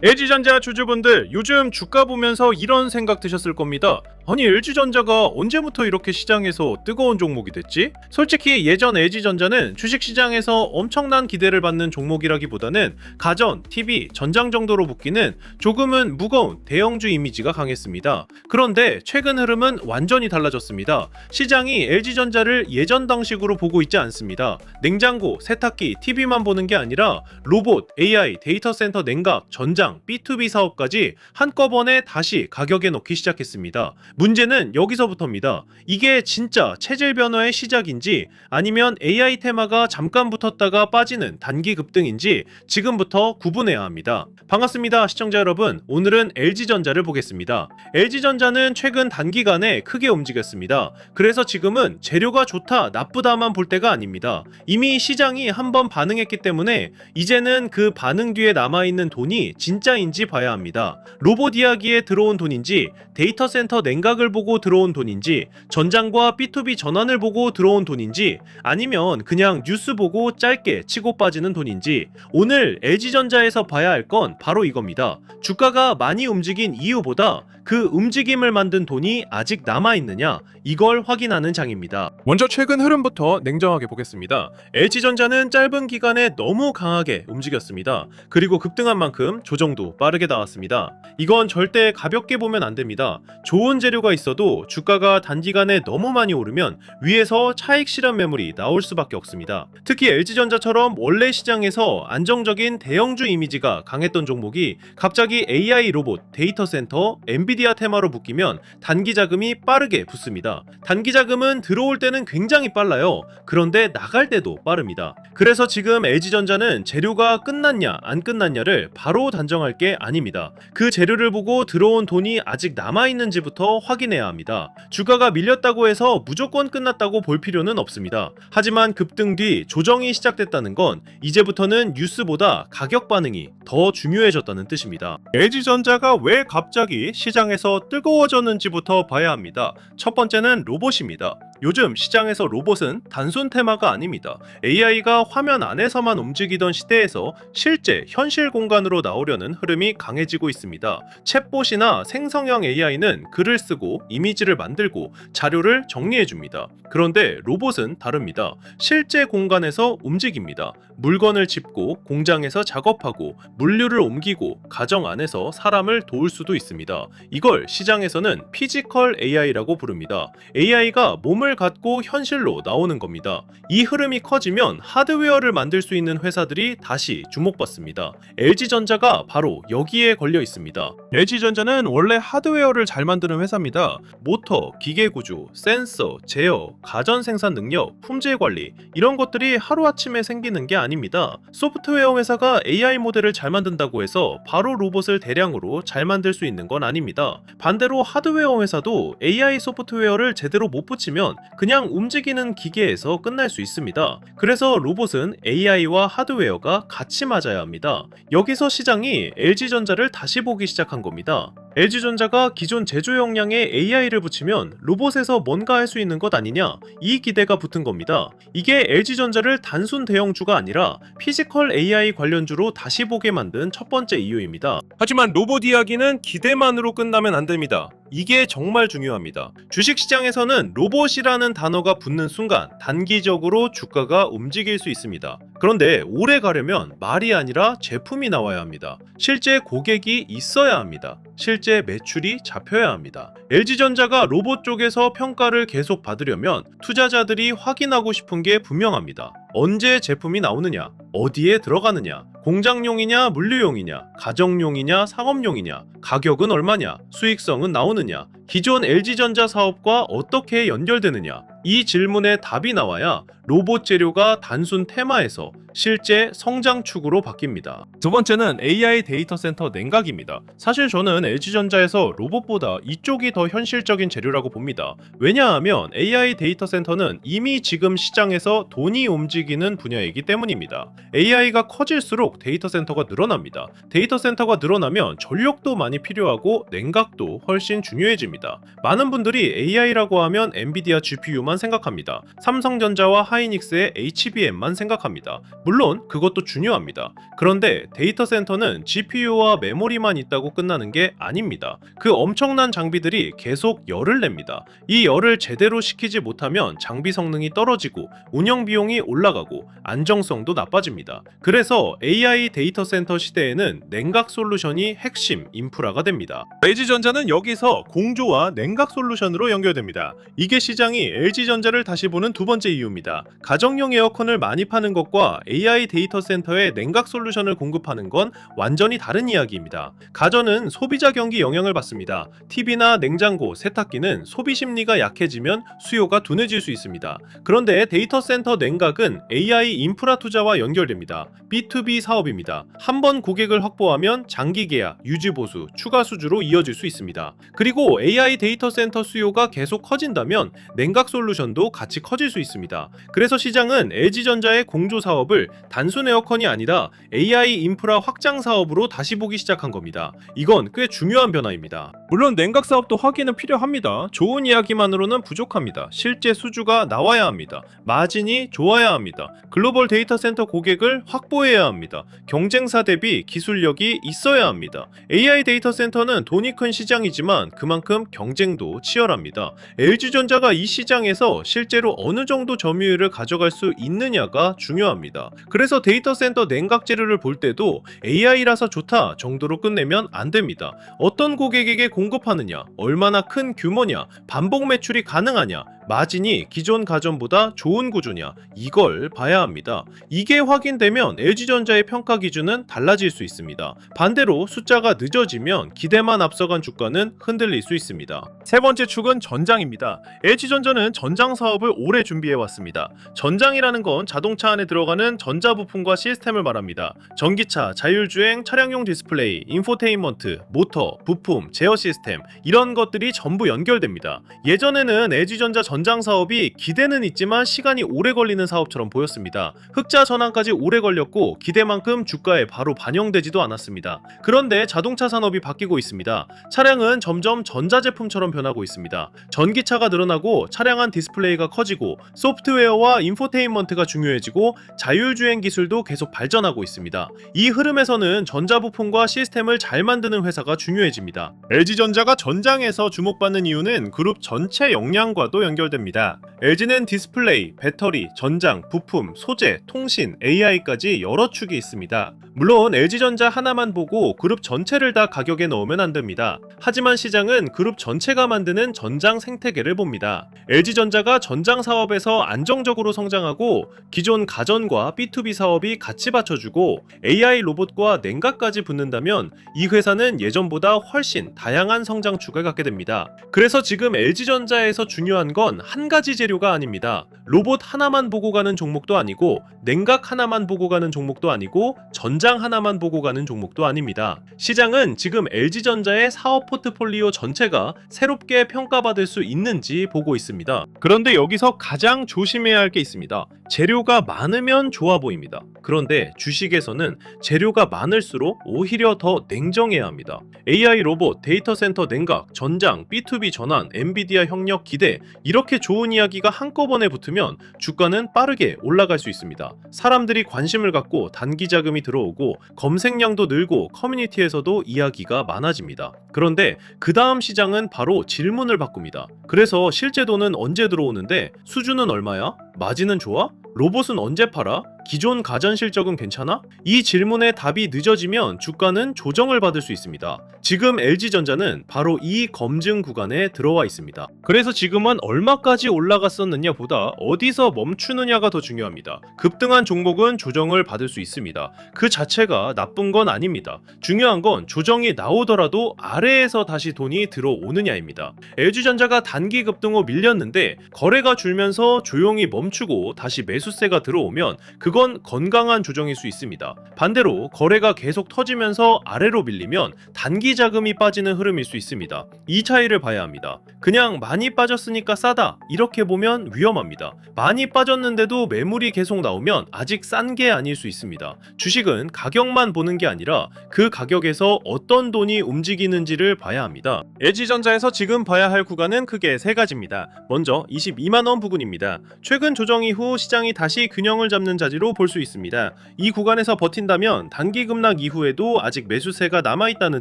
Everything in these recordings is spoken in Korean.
LG전자 주주분들, 요즘 주가 보면서 이런 생각 드셨을 겁니다. 아니, LG전자가 언제부터 이렇게 시장에서 뜨거운 종목이 됐지? 솔직히 예전 LG전자는 주식시장에서 엄청난 기대를 받는 종목이라기보다는 가전, TV, 전장 정도로 붙기는 조금은 무거운 대형주 이미지가 강했습니다. 그런데 최근 흐름은 완전히 달라졌습니다. 시장이 LG전자를 예전 방식으로 보고 있지 않습니다. 냉장고, 세탁기, TV만 보는 게 아니라 로봇, AI, 데이터 센터 냉각, 전장, B2B 사업까지 한꺼번에 다시 가격에 넣기 시작했습니다. 문제는 여기서부터입니다. 이게 진짜 체질 변화의 시작인지 아니면 AI 테마가 잠깐 붙었다가 빠지는 단기 급등인지 지금부터 구분해야 합니다. 반갑습니다, 시청자 여러분. 오늘은 LG전자를 보겠습니다. LG전자는 최근 단기간에 크게 움직였습니다. 그래서 지금은 재료가 좋다, 나쁘다만 볼 때가 아닙니다. 이미 시장이 한번 반응했기 때문에 이제는 그 반응 뒤에 남아있는 돈이 진짜인지 봐야 합니다. 로봇 이야기에 들어온 돈인지, 데이터 센터 냉각을 보고 들어온 돈인지, 전장과 B2B 전환을 보고 들어온 돈인지, 아니면 그냥 뉴스 보고 짧게 치고 빠지는 돈인지, 오늘 LG전자에서 봐야 할 건 바로 이겁니다. 주가가 많이 움직인 이유보다 그 움직임을 만든 돈이 아직 남아있느냐, 이걸 확인하는 장입니다. 먼저 최근 흐름부터 냉정하게 보겠습니다. LG전자는 짧은 기간에 너무 강하게 움직였습니다. 그리고 급등한 만큼 조정도 빠르게 나왔습니다. 이건 절대 가볍게 보면 안 됩니다. 좋은 재료가 있어도 주가가 단기간에 너무 많이 오르면 위에서 차익 실현 매물이 나올 수밖에 없습니다. 특히 LG전자처럼 원래 시장에서 안정적인 대형주 이미지가 강했던 종목이 갑자기 AI 로봇, 데이터 센터, 엔비디아 테마로 묶이면 단기 자금이 빠르게 붙습니다. 단기 자금은 들어올 때는 굉장히 빨라요. 그런데 나갈 때도 빠릅니다. 그래서 지금 LG전자는 재료가 끝났냐 안 끝났냐를 바로 단정할 게 아닙니다. 그 재료를 보고 들어온 돈이 아직 남아있는지부터 확인해야 합니다. 주가가 밀렸다고 해서 무조건 끝났다고 볼 필요는 없습니다. 하지만 급등 뒤 조정이 시작됐다는 건 이제부터는 뉴스보다 가격 반응이 더 중요해졌다는 뜻입니다. LG전자가 왜 갑자기 시장에서 뜨거워졌는지부터 봐야 합니다. 첫 번째는 로봇입니다. 요즘 시장에서 로봇은 단순 테마가 아닙니다. AI가 화면 안에서만 움직이던 시대에서 실제 현실 공간으로 나오려는 흐름이 강해지고 있습니다. 챗봇이나 생성형 AI는 글을 쓰고 이미지를 만들고 자료를 정리해줍니다. 그런데 로봇은 다릅니다. 실제 공간에서 움직입니다. 물건을 짚고 공장에서 작업하고 물류를 옮기고 가정 안에서 사람을 도울 수도 있습니다. 이걸 시장에서는 피지컬 AI라고 부릅니다. AI가 몸을 갖고 현실로 나오는 겁니다. 이 흐름이 커지면 하드웨어를 만들 수 있는 회사들이 다시 주목받습니다. LG전자가 바로 여기에 걸려 있습니다. LG전자는 원래 하드웨어를 잘 만드는 회사입니다. 모터, 기계구조, 센서, 제어, 가전 생산 능력, 품질 관리, 이런 것들이 하루아침에 생기는 게 아닙니다. 소프트웨어 회사가 AI 모델을 잘 만든다고 해서 바로 로봇을 대량으로 잘 만들 수 있는 건 아닙니다. 반대로 하드웨어 회사도 AI 소프트웨어를 제대로 못 붙이면 그냥 움직이는 기계에서 끝날 수 있습니다. 그래서 로봇은 AI와 하드웨어가 같이 맞아야 합니다. 여기서 시장이 LG전자를 다시 보기 시작한 겁니다. LG전자가 기존 제조 역량에 AI를 붙이면 로봇에서 뭔가 할 수 있는 것 아니냐, 이 기대가 붙은 겁니다. 이게 LG전자를 단순 대형주가 아니라 피지컬 AI 관련주로 다시 보게 만든 첫 번째 이유입니다. 하지만 로봇 이야기는 기대만으로 끝나면 안 됩니다. 이게 정말 중요합니다. 주식시장에서는 로봇이라는 단어가 붙는 순간 단기적으로 주가가 움직일 수 있습니다. 그런데 오래 가려면 말이 아니라 제품이 나와야 합니다. 실제 고객이 있어야 합니다. 실제 매출이 잡혀야 합니다. LG전자가 로봇 쪽에서 평가를 계속 받으려면 투자자들이 확인하고 싶은 게 분명합니다. 언제 제품이 나오느냐, 어디에 들어가느냐, 공장용이냐 물류용이냐, 가정용이냐 상업용이냐, 가격은 얼마냐, 수익성은 나오느냐, 기존 LG전자 사업과 어떻게 연결되느냐, 이 질문에 답이 나와야 로봇 재료가 단순 테마에서 실제 성장축으로 바뀝니다. 두 번째는 AI 데이터 센터 냉각입니다. 사실 저는 LG전자에서 로봇보다 이쪽이 더 현실적인 재료라고 봅니다. 왜냐하면 AI 데이터 센터는 이미 지금 시장에서 돈이 움직이는 분야이기 때문입니다. AI가 커질수록 데이터 센터가 늘어납니다. 데이터 센터가 늘어나면 전력도 많이 필요하고 냉각도 훨씬 중요해집니다. 겁니다. 많은 분들이 AI라고 하면 엔비디아 GPU만 생각합니다. 삼성전자와 하이닉스의 HBM만 생각합니다. 물론 그것도 중요합니다. 그런데 데이터 센터는 GPU와 메모리만 있다고 끝나는 게 아닙니다. 그 엄청난 장비들이 계속 열을 냅니다. 이 열을 제대로 식히지 못하면 장비 성능이 떨어지고 운영 비용이 올라가고 안정성도 나빠집니다. 그래서 AI 데이터 센터 시대에는 냉각 솔루션이 핵심 인프라가 됩니다. LG전자는 여기서 공조와 냉각 솔루션으로 연결됩니다. 이게 시장이 LG전자를 다시 보는 두 번째 이유입니다. 가정용 에어컨을 많이 파는 것과 AI 데이터 센터에 냉각 솔루션을 공급하는 건 완전히 다른 이야기입니다. 가전은 소비자 경기 영향을 받습니다. TV나 냉장고, 세탁기는 소비 심리가 약해지면 수요가 둔해질 수 있습니다. 그런데 데이터 센터 냉각은 AI 인프라 투자와 연결됩니다. B2B 사업입니다. 한번 고객을 확보하면 장기 계약, 유지 보수, 추가 수주로 이어질 수 있습니다. 그리고 AI 데이터 센터 수요가 계속 커진다면 냉각 솔루션도 같이 커질 수 있습니다. 그래서 시장은 LG전자의 공조 사업을 단순 에어컨이 아니라 AI 인프라 확장 사업으로 다시 보기 시작한 겁니다. 이건 꽤 중요한 변화입니다. 물론 냉각 사업도 확인은 필요합니다. 좋은 이야기만으로는 부족합니다. 실제 수주가 나와야 합니다. 마진이 좋아야 합니다. 글로벌 데이터 센터 고객을 확보해야 합니다. 경쟁사 대비 기술력이 있어야 합니다. AI 데이터 센터는 돈이 큰 시장이지만 그만큼 경쟁도 치열합니다. LG전자가 이 시장에서 실제로 어느 정도 점유율을 가져갈 수 있느냐가 중요합니다. 그래서 데이터 센터 냉각 재료를 볼 때도 AI라서 좋다 정도로 끝내면 안 됩니다. 어떤 고객에게 공급하느냐, 얼마나 큰 규모냐, 반복 매출이 가능하냐, 마진이 기존 가전보다 좋은 구조냐, 이걸 봐야 합니다. 이게 확인되면 LG전자의 평가 기준은 달라질 수 있습니다. 반대로 숫자가 늦어지면 기대만 앞서간 주가는 흔들릴 수 있습니다. 세 번째 축은 전장입니다. LG전자는 전장 사업을 오래 준비해왔습니다. 전장이라는 건 자동차 안에 들어가는 전자부품과 시스템을 말합니다. 전기차, 자율주행, 차량용 디스플레이, 인포테인먼트, 모터, 부품, 제어 시스템 이런 것들이 전부 연결됩니다. 예전에는 LG전자 전장 사업이 기대는 있지만 시간이 오래 걸리는 사업처럼 보였습니다. 흑자 전환까지 오래 걸렸고 기대만큼 주가에 바로 반영되지도 않았습니다. 그런데 자동차 산업이 바뀌고 있습니다. 차량은 점점 전자제품처럼 변하고 있습니다. 전기차가 늘어나고 차량 안 디스플레이가 커지고 소프트웨어와 인포테인먼트가 중요해지고 자율주행 기술도 계속 발전하고 있습니다. 이 흐름에서는 전자부품과 시스템을 잘 만드는 회사가 중요해집니다. LG전자가 전장에서 주목받는 이유는 그룹 전체 역량과도 연결됩니다. LG는 디스플레이, 배터리, 전장, 부품, 소재, 통신, AI까지 여러 축이 있습니다. 물론 LG전자 하나만 보고 그룹 전체를 다 가격에 넣으면 안 됩니다. 하지만 시장은 그룹 전체가 만드는 전장 생태계를 봅니다. LG전자가 전장 사업에서 안정적으로 성장하고 기존 가전과 B2B 사업이 같이 받쳐주고 AI 로봇과 냉각까지 붙는다면 이 회사는 예전보다 훨씬 다양한 성장축을 갖게 됩니다. 그래서 지금 LG전자에서 중요한 건 한 가지 재료가 아닙니다. 로봇 하나만 보고 가는 종목도 아니고 냉각 하나만 보고 가는 종목도 아니고 전장 하나만 보고 가는 종목도 아닙니다. 시장은 지금 LG전자의 사업 포트폴리오 전체가 새롭게 평가받을 수 있는지 보고 있습니다. 그런데 여기서 가장 조심해야 할 게 있습니다. 재료가 많으면 좋아 보입니다. 그런데 주식에서는 재료가 많을수록 오히려 더 냉정해야 합니다. AI 로봇, 데이터 센터 냉각, 전장, B2B 전환, 엔비디아 협력 기대 이렇게 좋은 이야기가 한꺼번에 붙으면 주가는 빠르게 올라갈 수 있습니다. 사람들이 관심을 갖고 단기 자금이 들어오고 검색량도 늘고 커뮤니티에서도 이야기가 많아집니다. 그런데 그 다음 시장은 바로 질문을 바꿉니다. 그래서 실제 돈은 언제 들어오는데 수주는 얼마야? 마진은 좋아? 로봇은 언제 팔아? 기존 가전 실적은 괜찮아? 이 질문에 답이 늦어지면 주가는 조정을 받을 수 있습니다. 지금 LG전자는 바로 이 검증 구간에 들어와 있습니다. 그래서 지금은 얼마까지 올라갔었느냐 보다 어디서 멈추느냐가 더 중요합니다. 급등한 종목은 조정을 받을 수 있습니다. 그 자체가 나쁜 건 아닙니다. 중요한 건 조정이 나오더라도 아래에서 다시 돈이 들어오느냐입니다. LG전자가 단기 급등 후 밀렸는데 거래가 줄면서 조용히 멈추고 다시 매수 매수세가 들어오면 그건 건강한 조정일 수 있습니다. 반대로 거래가 계속 터지면서 아래로 밀리면 단기 자금이 빠지는 흐름일 수 있습니다. 이 차이를 봐야 합니다. 그냥 많이 빠졌으니까 싸다 이렇게 보면 위험합니다. 많이 빠졌는데도 매물이 계속 나오면 아직 싼 게 아닐 수 있습니다. 주식은 가격만 보는 게 아니라 그 가격에서 어떤 돈이 움직이는지를 봐야 합니다. LG전자에서 지금 봐야 할 구간은 크게 세 가지입니다. 먼저 22만원 부근입니다. 최근 조정 이후 시장이 다시 균형을 잡는 자리로 볼 수 있습니다. 이 구간에서 버틴다면 단기 급락 이후에도 아직 매수세가 남아있다는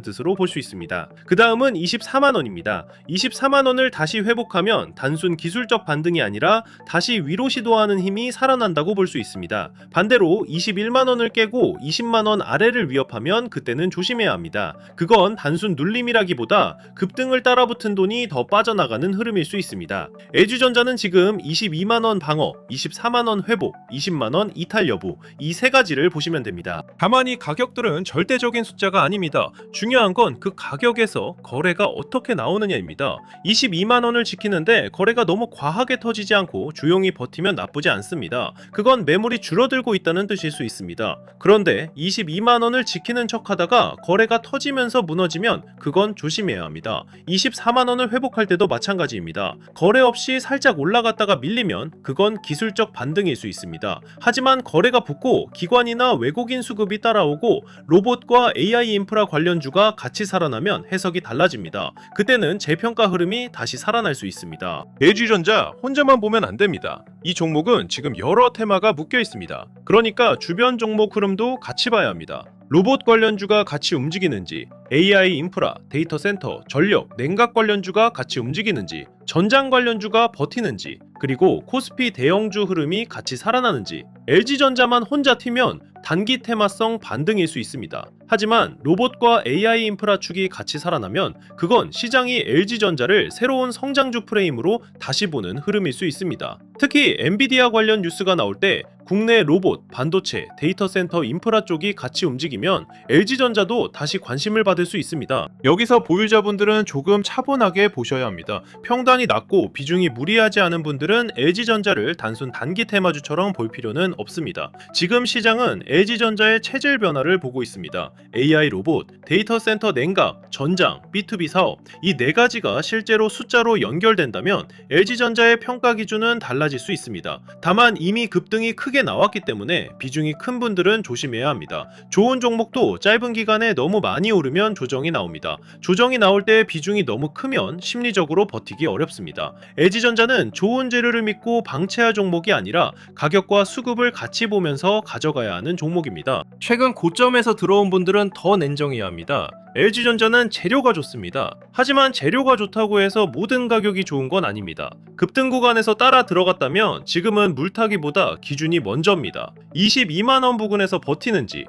뜻으로 볼 수 있습니다. 그 다음은 24만원입니다. 24만원을 다시 회복하면 단순 기술적 반등이 아니라 다시 위로 시도하는 힘이 살아난다고 볼 수 있습니다. 반대로 21만원을 깨고 20만원 아래를 위협하면 그때는 조심해야 합니다. 그건 단순 눌림이라기보다 급등을 따라붙은 돈이 더 빠져나가는 흐름일 수 있습니다. LG전자는 지금 22만원 방어, 24만원 회복, 20만원 이탈 여부 이 세 가지를 보시면 됩니다. 다만 이 가격들은 절대적인 숫자가 아닙니다. 중요한 건 그 가격에서 거래가 어떻게 나오느냐입니다. 22만원을 지키는데 거래가 너무 과하게 터지지 않고 조용히 버티면 나쁘지 않습니다. 그건 매물이 줄어들고 있다는 뜻일 수 있습니다. 그런데 22만원을 지키는 척 하다가 거래가 터지면서 무너지면 그건 조심해야 합니다. 24만원을 회복할 때도 마찬가지입니다. 거래 없이 살짝 올라갔다가 밀리면 그건 기술적 반등일 수 있습니다. 하지만 거래가 붙고 기관이나 외국인 수급이 따라오고 로봇과 AI 인프라 관련주가 같이 살아나면 해석이 달라집니다. 그때는 재평가 흐름이 다시 살아날 수 있습니다. LG전자 혼자만 보면 안 됩니다. 이 종목은 지금 여러 테마가 묶여 있습니다. 그러니까 주변 종목 흐름도 같이 봐야 합니다. 로봇 관련주가 같이 움직이는지, AI 인프라, 데이터 센터, 전력, 냉각 관련주가 같이 움직이는지, 전장 관련주가 버티는지, 그리고 코스피 대형주 흐름이 같이 살아나는지, LG전자만 혼자 튀면 단기 테마성 반등일 수 있습니다. 하지만 로봇과 AI 인프라 축이 같이 살아나면 그건 시장이 LG전자를 새로운 성장주 프레임으로 다시 보는 흐름일 수 있습니다. 특히 엔비디아 관련 뉴스가 나올 때 국내 로봇, 반도체, 데이터 센터 인프라 쪽이 같이 움직이면 LG전자도 다시 관심을 받을 수 있습니다. 여기서 보유자분들은 조금 차분하게 보셔야 합니다. 평단이 낮고 비중이 무리하지 않은 분들은 LG전자를 단순 단기 테마주처럼 볼 필요는 없습니다. 지금 시장은 LG전자의 체질 변화를 보고 있습니다. AI 로봇, 데이터 센터 냉각, 전장, B2B 사업 이 네 가지가 실제로 숫자로 연결된다면 LG전자의 평가 기준은 달라질 수 있습니다. 다만 이미 급등이 크게 나왔기 때문에 비중이 큰 분들은 조심해야 합니다. 좋은 종목도 짧은 기간에 너무 많이 오르면 조정이 나옵니다. 조정이 나올 때 비중이 너무 크면 심리적으로 버티기 어렵습니다. LG전자는 좋은 재료를 믿고 방치할 종목이 아니라 가격과 수급을 같이 보면서 가져가야 하는 종목입니다. 최근 고점에서 들어온 분들은 더 냉정해야 합니다. LG전자는 재료가 좋습니다. 하지만 재료가 좋다고 해서 모든 가격이 좋은 건 아닙니다. 급등 구간에서 따라 들어갔다면 지금은 물타기보다 기준이 먼저입니다. 22만원 부근에서 버티는지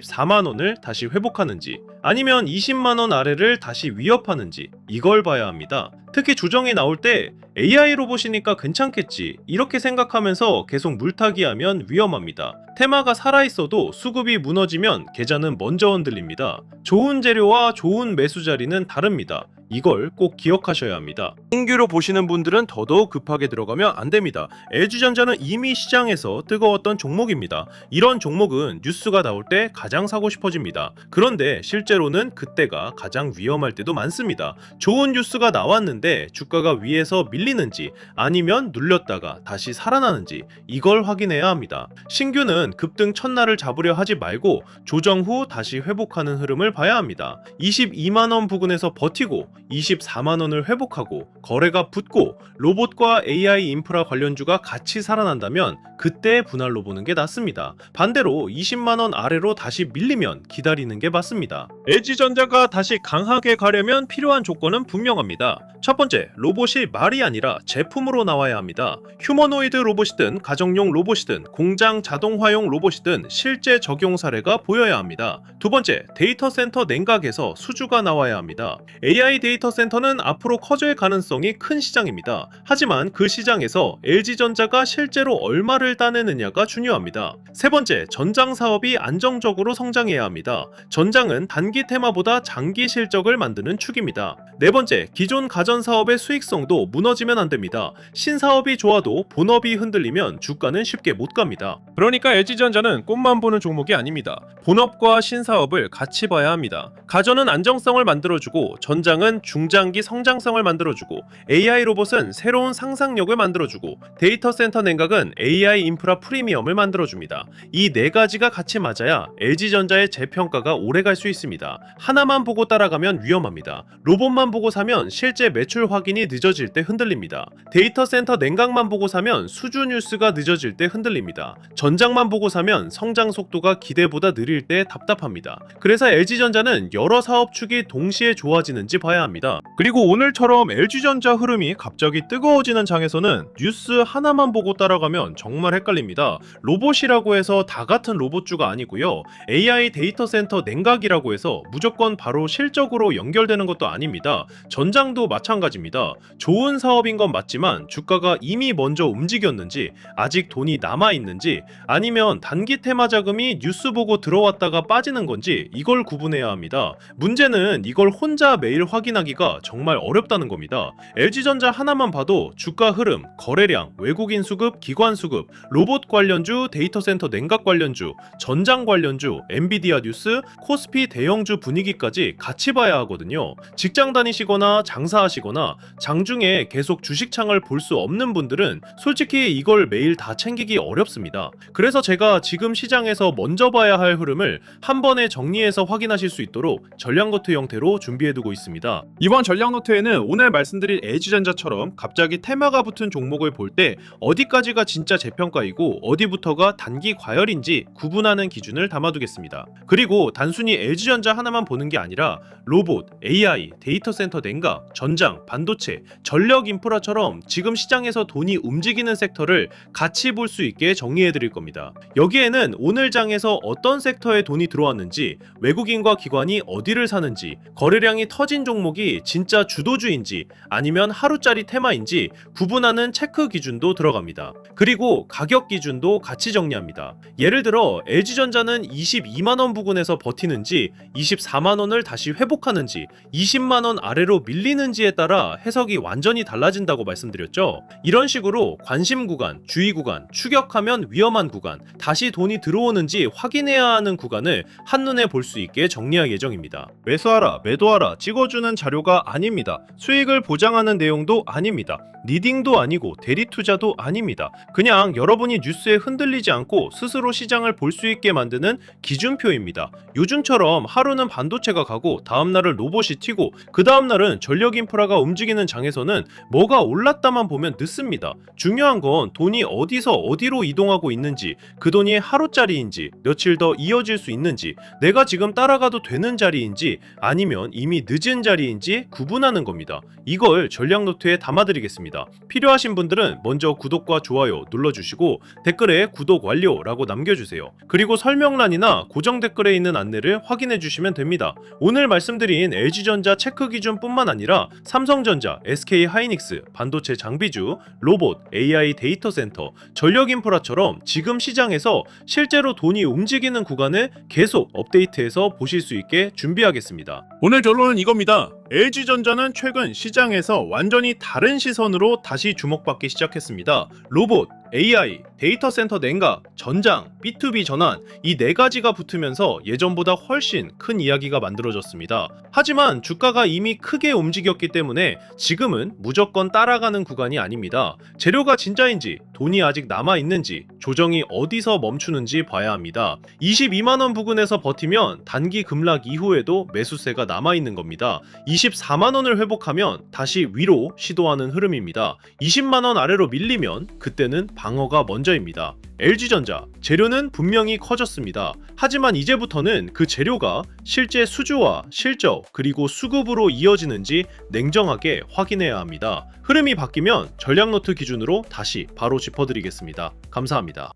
24만원을 다시 회복하는지 아니면 20만원 아래를 다시 위협하는지 이걸 봐야 합니다. 특히 조정이 나올 때 AI 로봇이니까 괜찮겠지 이렇게 생각하면서 계속 물타기하면 위험합니다. 테마가 살아있어도 수급이 무너지면 계좌는 먼저 흔들립니다. 좋은 재료와 좋은 매수 자리는 다릅니다. 이걸 꼭 기억하셔야 합니다. 신규로 보시는 분들은 더더욱 급하게 들어가면 안 됩니다. LG전자는 이미 시장에서 뜨거웠던 종목입니다. 이런 종목은 뉴스가 나올 때 가장 사고 싶어집니다. 그런데 실제로는 그때가 가장 위험할 때도 많습니다. 좋은 뉴스가 나왔는데 주가가 위에서 밀리는지 아니면 눌렸다가 다시 살아나는지 이걸 확인해야 합니다. 신규는 급등 첫날을 잡으려 하지 말고 조정 후 다시 회복하는 흐름을 봐야 합니다. 22만원 부근에서 버티고 24만원을 회복하고 거래가 붙고 로봇과 AI 인프라 관련주가 같이 살아난다면 그때 분할로 보는 게 낫습니다. 반대로 20만원 아래로 다시 밀리면 기다리는 게 맞습니다. LG전자가 다시 강하게 가려면 필요한 조건은 분명합니다. 첫 번째, 로봇이 말이 아니라 제품으로 나와야 합니다. 휴머노이드 로봇이든 가정용 로봇이든 공장 자동화용 로봇이든 실제 적용 사례가 보여야 합니다. 두 번째, 데이터 센터 냉각에서 수주가 나와야 합니다. AI 데이터 센터는 앞으로 커질 가능성이 큰 시장입니다. 하지만 그 시장에서 LG전자가 실제로 얼마를 따내느냐가 중요합니다. 세 번째, 전장 사업이 안정적으로 성장해야 합니다. 전장은 단기 테마보다 장기 실적을 만드는 축입니다. 네 번째, 기존 가전 사업의 수익성도 무너지면 안 됩니다. 신사업이 좋아도 본업이 흔들리면 주가는 쉽게 못 갑니다. 그러니까 LG전자는 꽃만 보는 종목이 아닙니다. 본업과 신사업을 같이 봐야 합니다. 가전은 안정성을 만들어주고 전장은 중장기 성장성을 만들어주고 AI 로봇은 새로운 상상력을 만들어주고 데이터 센터 냉각은 AI 인프라 프리미엄을 만들어줍니다. 이 네 가지가 같이 맞아야 LG전자의 재평가가 오래갈 수 있습니다. 하나만 보고 따라가면 위험합니다. 로봇만 보고 사면 실제 매출 확인이 늦어질 때 흔들립니다. 데이터 센터 냉각만 보고 사면 수주 뉴스가 늦어질 때 흔들립니다. 전장만 보고 사면 성장 속도가 기대보다 느릴 때 답답합니다. 그래서 LG전자는 여러 사업축이 동시에 좋아지는지 봐야 합니다. 그리고 오늘처럼 LG전자 흐름이 갑자기 뜨거워지는 장에서는 뉴스 하나만 보고 따라가면 정말 헷갈립니다. 로봇이라고 해서 다 같은 로봇주가 아니고요. AI 데이터 센터 냉각이라고 해서 무조건 바로 실적으로 연결되는 것도 아닙니다. 전장도 마찬가지입니다. 좋은 사업인 건 맞지만 주가가 이미 먼저 움직였는지, 아직 돈이 남아있는지, 아니면 단기 테마 자금이 뉴스 보고 들어왔다가 빠지는 건지 이걸 구분해야 합니다. 문제는 이걸 혼자 매일 확인하기가 정말 어렵다는 겁니다. LG전자 하나만 봐도 주가 흐름, 거래량, 외국인 수급, 기관 수급, 로봇 관련주, 데이터 센터 냉각 관련주, 전장 관련주, 엔비디아 뉴스, 코스피 대형주 분위기까지 같이 봐야 하거든요. 직장 다니시거나 장사하시거나 장중에 계속 주식창을 볼 수 없는 분들은 솔직히 이걸 매일 다 챙기기 어렵습니다. 그래서 제가 지금 시장에서 먼저 봐야 할 흐름을 한 번에 정리해서 확인하실 수 있도록 전략노트 형태로 준비해두고 있습니다. 이번 전략노트에는 오늘 말씀드린 LG전자처럼 갑자기 테마가 붙은 종목을 볼 때 어디까지가 진짜 재평가이고 어디부터가 단기 과열인지 구분하는 기준을 담아두겠습니다. 그리고 단순히 LG전자 하나만 보는 게 아니라 로봇, AI, 데이터 센터 냉각, 전장, 반도체, 전력 인프라처럼 지금 시장에서 돈이 움직이는 섹터를 같이 볼 수 있게 정리해드릴 겁니다. 여기에는 오늘 장에서 어떤 섹터에 돈이 들어왔는지, 외국인과 기관이 어디를 사는지, 거래량이 터진 종목이 진짜 주도주인지 아니면 하루짜리 테마인지 구분하는 체크 기준도 들어갑니다. 그리고 가격 기준도 같이 정리합니다. 예를 들어 LG전자는 22만원 부근에서 버티는지 24만원을 다시 회복하는지 20만원 아래로 밀리는지에 따라 해석이 완전히 달라진다고 말씀드렸죠. 이런 식으로 관심 구간, 주의 구간, 추격하면 위험한 구간, 다시 돈이 들어오는지 확인해야 하는 구간을 한눈에 볼 수 있게 정리할 예정입니다. 매수하라, 매도하라 찍어주는 자료가 아닙니다. 수익을 보장하는 내용도 아닙니다. 리딩도 아니고 대리 투자도 아닙니다. 그냥 여러분이 뉴스에 흔들리지 않고 스스로 시장을 볼 수 있게 만드는 기준표입니다. 요즘처럼 하루는 반도체가 가고 다음날은 로봇이 튀고 그 다음날은 전력 인프라가 움직이는 장에서는 뭐가 올랐다만 보면 늦습니다. 중요한 건 돈이 어디서 어디로 이동하고 있는지, 그 돈이 하루짜리인지 며칠 더 이어질 수 있는지, 내가 지금 따라가도 되는 자리인지 아니면 이미 늦은 자리인지 구분하는 겁니다. 이걸 전략노트에 담아드리겠습니다. 필요하신 분들은 먼저 구독과 좋아요 눌러주시고 댓글에 구독 완료라고 남겨주세요. 그리고 설명란이나 고정 댓글에 있는 안내를 확인해 주시면 됩니다. 오늘 말씀드린 LG전자 체크 기준뿐만 아니라 삼성전자, SK하이닉스, 반도체 장비주, 로봇, AI 데이터 센터, 전력 인프라처럼 지금 시장에서 실제로 돈이 움직이는 구간을 계속 업데이트해서 보실 수 있게 준비하겠습니다. 오늘 결론은 이겁니다. LG전자는 최근 시장에서 완전히 다른 시선으로 다시 주목받기 시작했습니다. 로봇, AI, 데이터 센터 냉각, 전장, B2B 전환, 이 네 가지가 붙으면서 예전보다 훨씬 큰 이야기가 만들어졌습니다. 하지만 주가가 이미 크게 움직였기 때문에 지금은 무조건 따라가는 구간이 아닙니다. 재료가 진짜인지, 돈이 아직 남아있는지, 조정이 어디서 멈추는지 봐야 합니다. 22만원 부근에서 버티면 단기 급락 이후에도 매수세가 남아있는 겁니다. 24만원을 회복하면 다시 위로 시도하는 흐름입니다. 20만원 아래로 밀리면 그때는 방어가 먼저입니다. LG전자, 재료는 분명히 커졌습니다. 하지만 이제부터는 그 재료가 실제 수주와 실적 그리고 수급으로 이어지는지 냉정하게 확인해야 합니다. 흐름이 바뀌면 전략노트 기준으로 다시 바로 짚어드리겠습니다. 감사합니다.